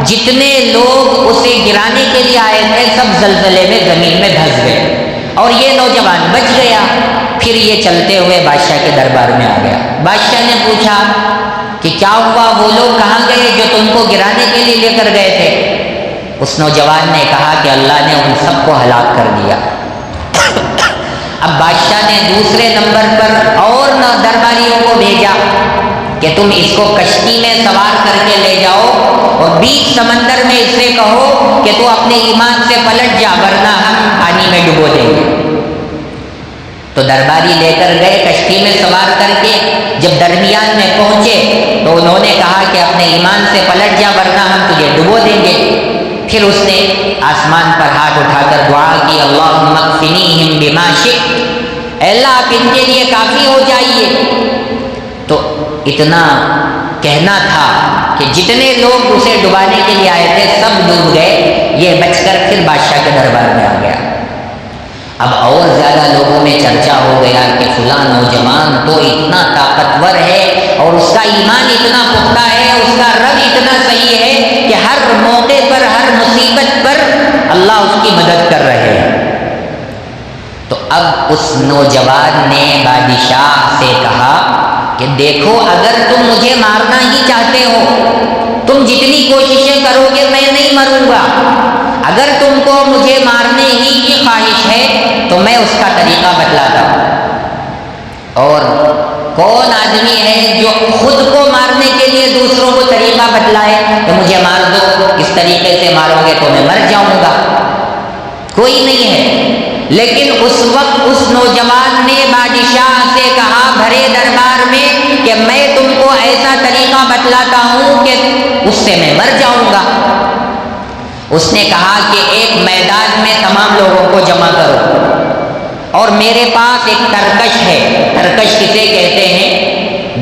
جتنے لوگ اسے گرانے کے لیے آئے تھے سب زلزلے میں زمین میں دھس گئے اور یہ نوجوان بچ گیا۔ پھر یہ چلتے ہوئے بادشاہ کے دربار میں آ گیا۔ بادشاہ نے پوچھا کہ کیا ہوا، وہ لوگ کہاں گئے جو تم کو گرانے کے لیے لے کر گئے تھے؟ اس نوجوان نے کہا کہ اللہ نے ان سب کو ہلاک کر دیا۔ اب بادشاہ نے دوسرے نمبر پر اور درباریوں کو بھیجا کہ تم اس کو کشتی میں سوار کر کے لے جاؤ اور بیچ سمندر میں اس سے کہو کہ تو اپنے ایمان سے پلٹ جا ورنہ ہم پانی میں ڈبو دیں گے۔ تو درباری لے کر گئے کشتی میں سوار کر کے، جب درمیان میں پہنچے تو انہوں نے کہا کہ اپنے ایمان سے پلٹ جا ورنہ ہم تجھے ڈبو دیں گے۔ پھر اس نے آسمان پر ہاتھ اٹھا کر دعا کی، اللہم اکفنیہم بما شئت، اے اللہ آپ ان کے لیے کافی ہو جائیے۔ تو اتنا کہنا تھا کہ جتنے لوگ اسے ڈبانے کے لیے آئے تھے سب ڈوب گئے، یہ بچ کر پھر بادشاہ کے دربار میں آ گیا۔ اب اور زیادہ لوگوں میں چرچا ہو گیا کہ فلاں نوجوان تو اتنا طاقتور ہے اور اس کا ایمان اتنا پختہ ہے، اس کا رب اتنا صحیح ہے کہ ہر موقع پر ہر مصیبت پر اللہ اس کی مدد کر رہے ہیں۔ تو اب اس نوجوان نے بادشاہ سے کہا کہ دیکھو اگر تم مجھے مارنا ہی چاہتے ہو، تم جتنی کوششیں کرو گے میں نہیں مروں گا، اگر تم کو مجھے مارنے ہی کی خواہش ہے تو میں اس کا طریقہ بتلاتا ہوں۔ اور کون آدمی ہے جو خود کو مارنے کے لیے دوسروں کو طریقہ بتلائے کہ مجھے مار دو، اس طریقے سے مارو گے تو میں مر جاؤں گا؟ کوئی نہیں ہے۔ لیکن اس وقت اس نوجوان نے بادشاہ سے کہا بھرے دربار میں کہ میں تم کو ایسا طریقہ بتلاتا ہوں کہ اس سے میں مر جاؤں گا۔ اس نے کہا کہ ایک میدان میں تمام لوگوں کو جمع کرو اور میرے پاس ایک ترکش ہے۔ ترکش کسے کہتے ہیں؟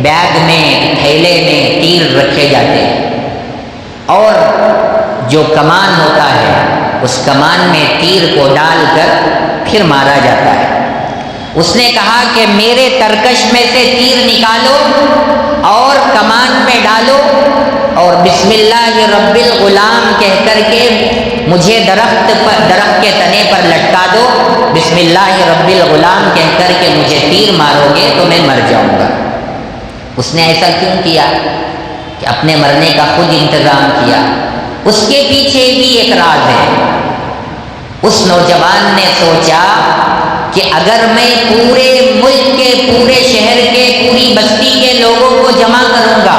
بیگ میں، تھیلے میں تیر رکھے جاتے ہیں اور جو کمان ہوتا ہے اس کمان میں تیر کو ڈال کر پھر مارا جاتا ہے۔ اس نے کہا کہ میرے ترکش میں سے تیر نکالو اور کمان میں ڈالو اور بسم اللہ رب الغلام کہہ کر کے مجھے درخت کے تنے پر لٹکا دو، بسم اللہ رب الغلام کہہ کر کے مجھے تیر مارو گے تو میں مر جاؤں گا۔ اس نے ایسا کیوں کیا کہ اپنے مرنے کا خود انتظام کیا؟ اس کے پیچھے بھی ایک راز ہے۔ اس نوجوان نے سوچا کہ اگر میں پورے ملک کے، پورے شہر کے، پوری بستی کے لوگوں کو جمع کروں گا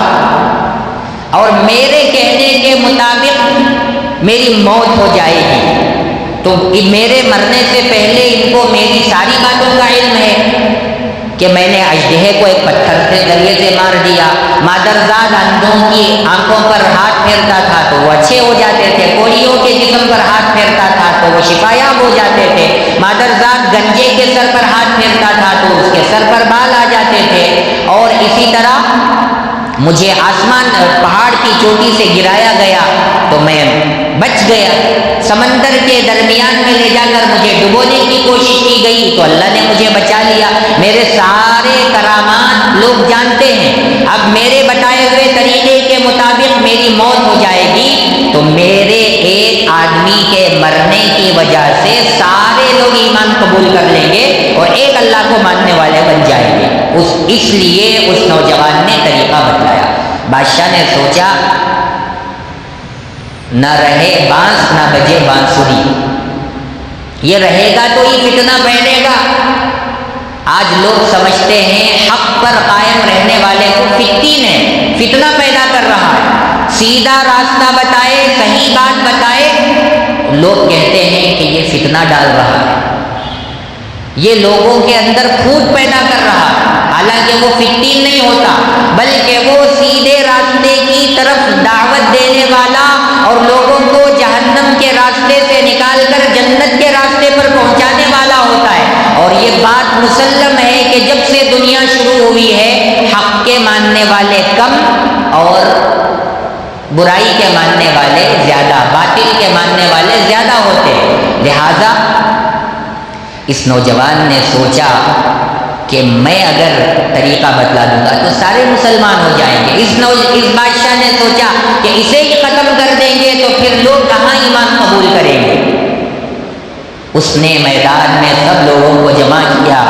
اور میرے کہنے کے مطابق میری موت ہو جائے گی تو میرے مرنے سے پہلے ان کو میری ساری باتوں کا علم ہے کہ میں نے اژدہے کو ایک پتھر کے ذریعے سے مار دیا، مادرزاد اندھوں کی آنکھوں پر ہاتھ پھیرتا تھا تو وہ اچھے ہو جاتے تھے، کوڑیوں کے جسم پر ہاتھ پھیرتا تھا تو وہ شفایاب ہو جاتے تھے، مادرزاد گنجے کے سر پر ہاتھ پھیرتا تھا تو اس کے سر پر بال آ جاتے تھے، اور اسی طرح مجھے آسمان پہاڑ کی چوٹی سے گرایا گیا تو میں بچ گیا، سمندر کے درمیان میں لے جا کر مجھے ڈبونے کی کوشش کی گئی تو اللہ نے مجھے بچا لیا، میرے سارے کرامات لوگ جانتے ہیں۔ اب میرے بتائے ہوئے طریقے کے مطابق میری موت ہو جائے گی تو میرے ایک آدمی کے مرنے کی وجہ سے سارے لوگ ایمان قبول کر لیں گے اور ایک اللہ کو ماننے والے بن جائیں گے۔ اس لیے اس نوجوان نے طریقہ بتلایا۔ بادشاہ نے سوچا نہ رہے بانس نہ بجے بانسری، یہ رہے گا تو یہ فتنہ پھیلے گا۔ آج لوگ سمجھتے ہیں حق پر قائم رہنے والے کو فتین ہے، فتنہ پیدا کر رہا ہے، سیدھا راستہ بتائے، صحیح بات بتائے، لوگ کہتے ہیں کہ یہ فتنہ ڈال رہا ہے، یہ لوگوں کے اندر پھوٹ پیدا کر رہا ہے، حالانکہ وہ فتین نہیں ہوتا بلکہ وہ سیدھے راستے کی طرف دعوت دینے والا اور لوگوں کو جہنم کے راستے سے نکال کر جنت کے راستے پر پہنچانے والا ہوتا ہے۔ اور یہ بات مسلم ہے کہ جب سے دنیا شروع ہوئی ہے حق کے ماننے والے کم اور برائی کے ماننے والے زیادہ، باطل کے ماننے والے زیادہ ہوتے ہیں۔ لہذا اس نوجوان نے سوچا کہ میں اگر طریقہ بتلا دوں گا تو سارے مسلمان ہو جائیں گے۔ اس بادشاہ نے سوچا کہ اسے ہی ختم کر دیں گے اس نے میدان میں سب لوگوں کو جمع کیا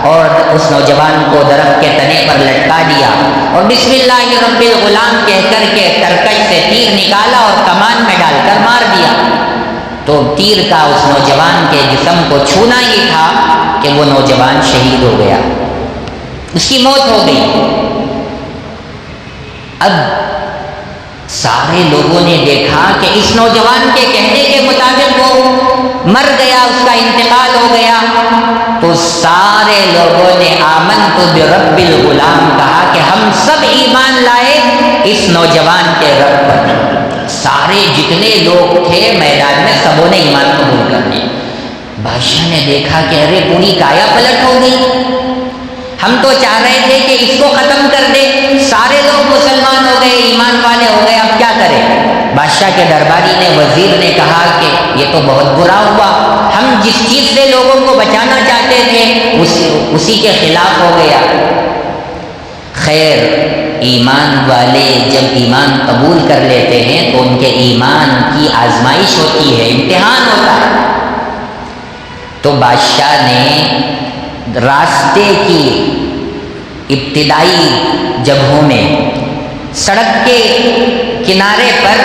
اور اس نوجوان کو درخت کے تنے پر لٹکا دیا اور بسم اللہ رب الغلام کہہ کر کے ترکش سے تیر نکالا اور کمان میں ڈال کر مار دیا۔ تو تیر کا اس نوجوان کے جسم کو چھونا ہی تھا کہ وہ نوجوان شہید ہو گیا، اس کی موت ہو گئی۔ اب سارے لوگوں نے دیکھا کہ اس نوجوان کے کہنے کے مطابق وہ مر گیا، اس کا انتقال ہو گیا، تو سارے لوگوں نے آمنت برب الغلام کہا کہ ہم سب ایمان لائے اس نوجوان کے رب پر۔ سارے جتنے لوگ تھے میدان میں سبوں نے ایمان قبول کر لیا۔ بادشاہ نے دیکھا کہ ارے پوری کایا پلٹ ہو گئی، ہم تو چاہ رہے تھے کہ اس کو ختم کر دے، سارے لوگ مسلمان ہو گئے، ایمان والے ہو گئے، اب کیا کریں؟ بادشاہ کے درباری نے، وزیر نے کہا کہ یہ تو بہت برا ہوا، ہم جس چیز سے لوگوں کو بچانا چاہتے تھے اسی کے خلاف ہو گیا۔ خیر، ایمان والے جب ایمان قبول کر لیتے ہیں تو ان کے ایمان کی آزمائش ہوتی ہے، امتحان ہوتا ہے۔ تو بادشاہ نے راستے کی ابتدائی جگہوں میں، سڑک کے کنارے پر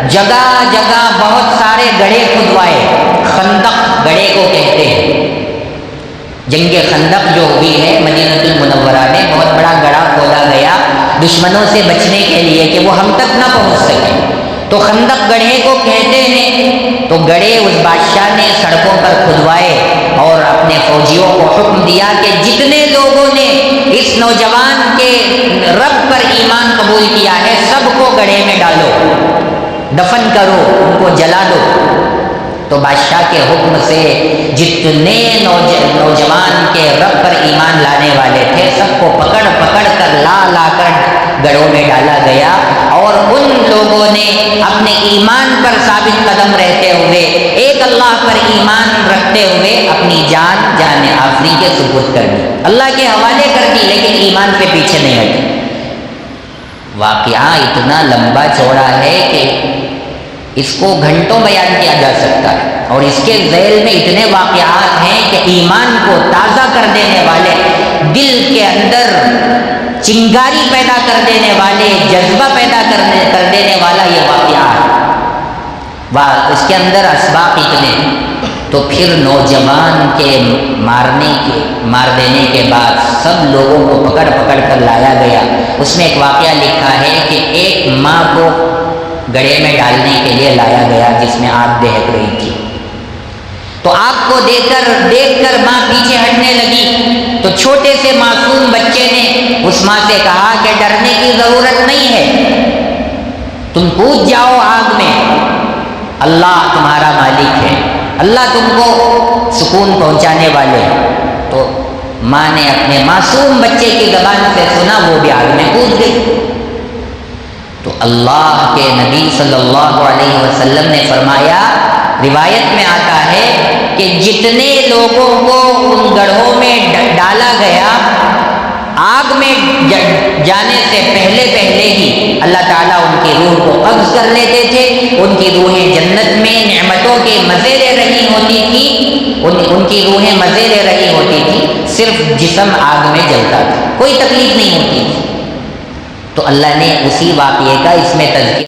جگہ جگہ بہت سارے گڑھے کھدوائے، خندق گڑھے کو کہتے ہیں۔ جنگ خندق جو ہوئی ہے مدینہ المنورہ میں، بہت بڑا گڑھا کھودا گیا دشمنوں سے بچنے کے لیے کہ وہ ہم تک نہ پہنچ سکیں، تو خندق گڑھے کو کہتے ہیں۔ تو گڑھے اس بادشاہ نے سڑکوں پر کھدوائے اور اپنے فوجیوں کو حکم دیا کہ جتنے لوگوں نے اس نوجوان کے رب پر ایمان قبول کیا ہے سب کو گڑھے میں ڈالو، دفن کرو، ان کو جلا دو۔ تو بادشاہ کے حکم سے جتنے نوجوان کے رب پر ایمان لانے والے تھے سب کو پکڑ پکڑ کر لا کر گڑھوں میں ڈالا گیا، اور ان لوگوں نے اپنے ایمان پر ثابت قدم رہتے ہوئے، ایک اللہ پر ایمان رکھتے ہوئے اپنی جان آفری کے سپرد کر دی، اللہ کے حوالے کر دی، لیکن ایمان سے پیچھے نہیں ہٹے۔ واقعہ اتنا لمبا چوڑا ہے کہ اس کو گھنٹوں بیان کیا جا سکتا ہے، اور اس کے ذیل میں اتنے واقعات ہیں کہ ایمان کو تازہ کر دینے والے، دل کے اندر چنگاری پیدا کر دینے والے، جذبہ پیدا کر دینے والا یہ واقعہ ہے۔ اس کے اندر اسباق اتنے۔ تو پھر نوجوان کے مار دینے کے بعد سب لوگوں کو پکڑ پکڑ کر لایا گیا۔ اس میں ایک واقعہ لکھا ہے کہ ایک ماں کو گڑھے میں ڈالنے کے لیے لایا گیا جس میں آگ دہک رہی تھی، تو آگ کو دیکھ کر ماں پیچھے ہٹنے لگی، تو چھوٹے سے معصوم بچے نے اس ماں سے کہا کہ ڈرنے کی ضرورت نہیں ہے، تم کود جاؤ آگ میں، اللہ تمہارا مالک ہے، اللہ تم کو سکون پہنچانے والے۔ تو ماں نے اپنے معصوم بچے کی زبان سے سنا، وہ بھی آگ میں کود گئی۔ تو اللہ کے نبی صلی اللہ علیہ وسلم نے فرمایا، روایت میں آتا ہے کہ جتنے لوگوں کو ان گڑھوں میں ڈالا گیا، آگ میں جانے سے پہلے ہی اللہ تعالیٰ ان کی روح کو قبض کر لیتے تھے، ان کی روحیں جنت میں نعمتوں کے مزے لے رہی ہوتی تھی، ان کی روحیں مزے لے رہی ہوتی تھی، صرف جسم آگ میں جلتا تھا، کوئی تکلیف نہیں ہوتی تھی۔ تو اللہ نے اسی واقعے کا اس میں تذکرہ